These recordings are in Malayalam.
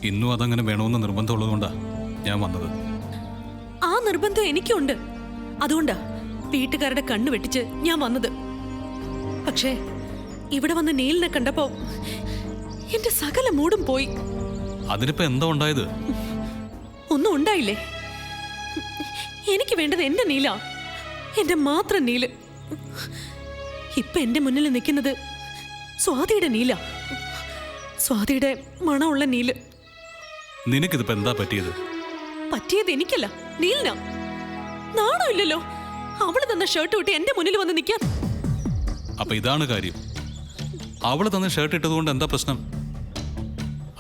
ഇന്നും അതങ്ങനെ വേണമെന്ന് നിർബന്ധമുള്ളതുകൊണ്ടാ ഞാൻ വന്നത്. ആ നിർബന്ധം എനിക്കുണ്ട്. അതുകൊണ്ടാ വീട്ടുകാരുടെ കണ്ണു വെട്ടിച്ച് ഞാൻ വന്നത്. പക്ഷേ ഇവിടെ വന്ന് നീലിനെ കണ്ടപ്പോ എന്റെ സകല മൂടും പോയി. അതിനിപ്പോ എന്താ ഉണ്ടായത്? ഒന്നും ഉണ്ടായില്ലേ? എനിക്ക് വേണ്ടത് എന്റെ നീല, എന്റെ മാത്രം നീല്. ഇപ്പൊ എന്റെ മുന്നിൽ നിൽക്കുന്നത് സ്വാതിയുടെ നീല, സ്വാതിയുടെ മണമുള്ള നീല്. നിനക്കിതിപ്പോ എന്താ പറ്റിയത്? പറ്റിയത് എനിക്കല്ല, നീലിനാ. നാണോ ഇല്ലല്ലോ അവള് തന്ന ഷർട്ട് വിട്ട് എന്റെ മുന്നിൽ വന്ന് നിൽക്കാൻ. അപ്പൊ ഇതാണ് കാര്യം. അവള് തന്ന ഷർട്ട് ഇട്ടതുകൊണ്ട് എന്താ പ്രശ്നം?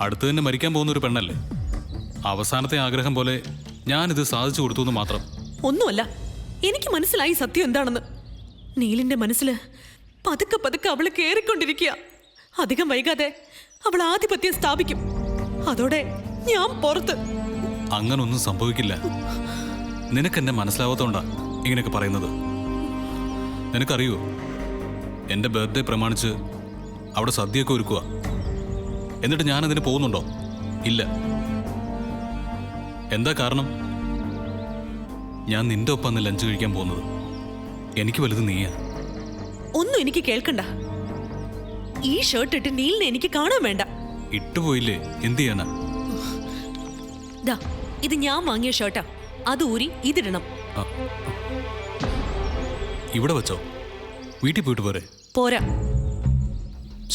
അടുത്ത് തന്നെ മരിക്കാൻ പോകുന്ന ഒരു പെണ്ണല്ലേ. അവസാനത്തെ ആഗ്രഹം പോലെ ഞാനിത് സാധിച്ചു കൊടുത്തു എന്ന് മാത്രം. ഒന്നുമല്ല, എനിക്ക് മനസ്സിലായി സത്യം എന്താണെന്ന്. നീലിന്റെ മനസ്സില് പതുക്കെ പതുക്കെ അവള് കേറിക്കൊണ്ടിരിക്കുക. അധികം വൈകാതെ അവൾ ആധിപത്യം സ്ഥാപിക്കും. അതോടെ ഞാൻ പുറത്ത്. അങ്ങനൊന്നും സംഭവിക്കില്ല. നിനക്കെന്നെ മനസ്സിലാവാത്തോണ്ടാ ഇങ്ങനെയൊക്കെ പറയുന്നത്. നിനക്കറിയോ, എൻ്റെ ബർത്ത്ഡേ പ്രമാണിച്ച് അവിടെ സദ്യയൊക്കെ ഒരുക്കുക. എന്നിട്ട് ഞാനതിന് പോകുന്നുണ്ടോ? ഇല്ല. എന്താ കാരണം? ഞാൻ നിന്റെ ഒപ്പം ലഞ്ച് കഴിക്കാൻ പോകുന്നത്. എനിക്ക് വലുത് നീയാ. ഒന്നും എനിക്ക് കേൾക്കണ്ട. ഈ ഷർട്ട് ഇട്ട് നീലിനെ എനിക്ക് കാണാൻ വേണ്ട. ഇട്ടുപോയില്ലേ, എന്ത് ചെയ്യാനാ? ദാ, ഇത് ഞാൻ വാങ്ങിയ ഷർട്ടാ. അത് ഊരി ഇതിടണം. ഇവിടെ വെച്ചോ? വീട്ടിൽ പോയിട്ട് പോരെ? പോരാ.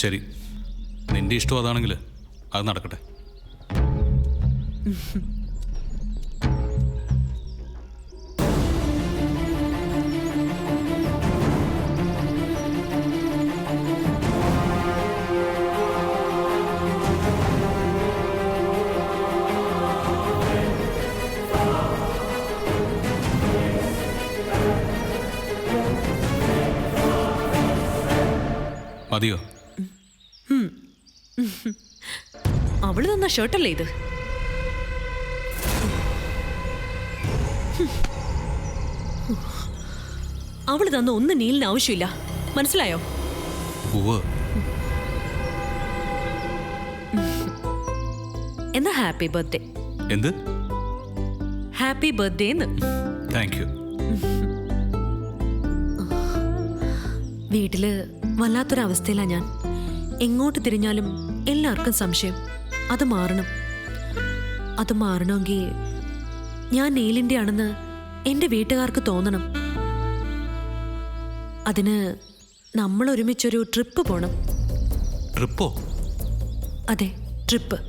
ശരി, നിന്റെ ഇഷ്ടം അതാണെങ്കിൽ അത് നടക്കട്ടെ. മതിയോ? അവള് തന്ന ഷർട്ടല്ലേ ഇത്? അവള് തന്ന ഒന്നും നീലിന് ആവശ്യമില്ല, മനസ്സിലായോ? എന്നാ ഹാപ്പി ബർത്ത്ഡേ. എന്ത് ഹാപ്പി ബർത്ത്ഡേ? Thank you. വീട്ടില് വല്ലാത്തൊരവസ്ഥയിലാ ഞാൻ. എങ്ങോട്ട് തിരിഞ്ഞാലും എല്ലാവർക്കും സംശയം. അത് മാറണം. അത് മാറണമെങ്കിൽ ഞാൻ നീലിൻ്റെ ആണെന്ന് എൻ്റെ വീട്ടുകാർക്ക് തോന്നണം. അതിന് നമ്മൾ ഒരുമിച്ചൊരു ട്രിപ്പ് പോണം. ട്രിപ്പോ? അതെ, ട്രിപ്പ്.